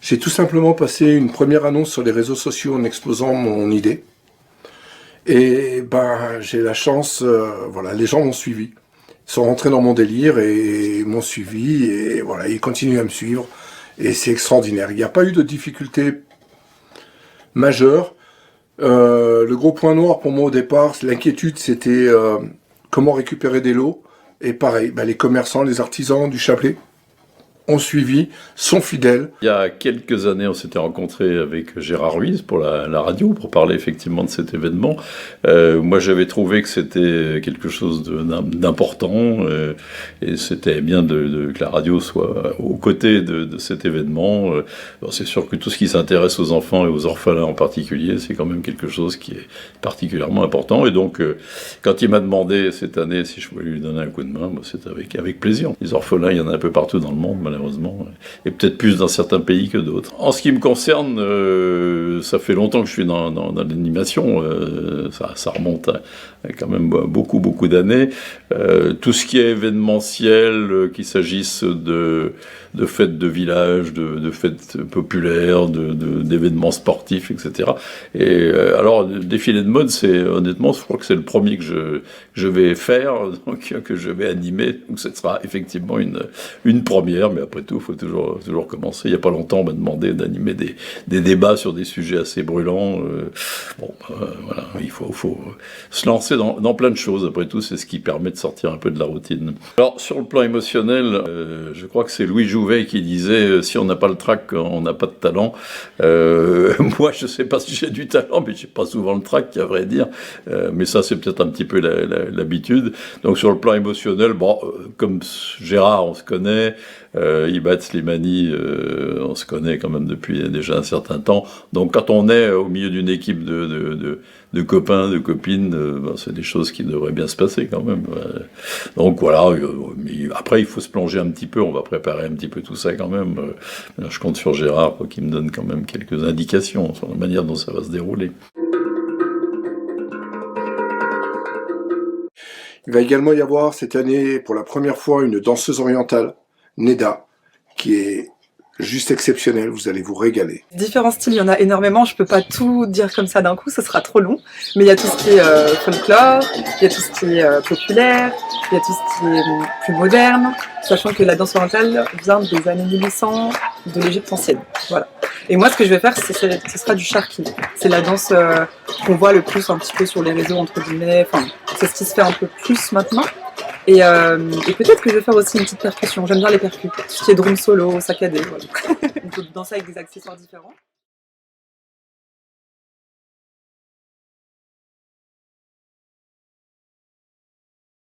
J'ai tout simplement passé une première annonce sur les réseaux sociaux en exposant mon idée. Et ben, j'ai la chance, voilà, les gens m'ont suivi. Ils sont rentrés dans mon délire et m'ont suivi. Et voilà, ils continuent à me suivre. Et c'est extraordinaire. Il n'y a pas eu de difficultés majeures. Le gros point noir pour moi au départ, l'inquiétude, c'était comment récupérer des lots. Et pareil, ben, les commerçants, les artisans du Chablais ont suivi, sont fidèles. Il y a quelques années, on s'était rencontré avec Gérard Ruiz pour la radio, pour parler effectivement de cet événement. Moi, j'avais trouvé que c'était quelque chose d'important et c'était bien que la radio soit aux côtés de cet événement. C'est sûr que tout ce qui s'intéresse aux enfants et aux orphelins en particulier, c'est quand même quelque chose qui est particulièrement important. Et donc, quand il m'a demandé cette année si je voulais lui donner un coup de main, c'est avec plaisir. Les orphelins, il y en a un peu partout dans le monde, malheureusement, et peut-être plus dans certains pays que d'autres. En ce qui me concerne, ça fait longtemps que je suis dans l'animation, ça remonte à quand même beaucoup d'années. Tout ce qui est événementiel, qu'il s'agisse de fêtes de village, de fêtes populaires, d'événements sportifs, etc. Et alors, le défilé de mode, honnêtement, je crois que c'est le premier que je vais faire, donc que je vais animer. Donc, ce sera effectivement une première, mais après tout, il faut toujours commencer. Il n'y a pas longtemps, on m'a demandé d'animer des débats sur des sujets assez brûlants. Voilà, il faut se lancer dans plein de choses. Après tout, c'est ce qui permet de sortir un peu de la routine. Alors, sur le plan émotionnel, je crois que c'est Louis Jouvet qui disait si on n'a pas le trac, on n'a pas de talent. Moi, je ne sais pas si j'ai du talent, mais j'ai pas souvent le trac, à vrai dire. Mais ça, c'est peut-être un petit peu l'habitude. Donc, sur le plan émotionnel, comme Gérard, on se connaît. Ibad Slimani, on se connaît quand même depuis déjà un certain temps. Donc, quand on est au milieu d'une équipe de copains, de copines, c'est des choses qui devraient bien se passer quand même. Donc voilà, mais après il faut se plonger un petit peu, on va préparer un petit peu tout ça quand même. Je compte sur Gérard pour qu'il me donne quand même quelques indications sur la manière dont ça va se dérouler. Il va également y avoir cette année, pour la première fois, une danseuse orientale, Neda, qui est juste exceptionnelle, vous allez vous régaler. Différents styles, il y en a énormément, je peux pas tout dire comme ça d'un coup, ce sera trop long. Mais il y a tout ce qui est folklore, il y a tout ce qui est populaire, il y a tout ce qui est plus moderne, sachant que la danse orientale vient des années 1800 de l'Égypte ancienne. Voilà. Et moi, ce que je vais faire, ce sera du charqui. C'est la danse qu'on voit le plus un petit peu sur les réseaux, entre guillemets. Enfin, c'est ce qui se fait un peu plus maintenant. Et peut-être que je vais faire aussi une petite percussion. J'aime bien les percus. Tout ce qui est drum solo, saccadé, voilà. On peut danser avec des accessoires différents.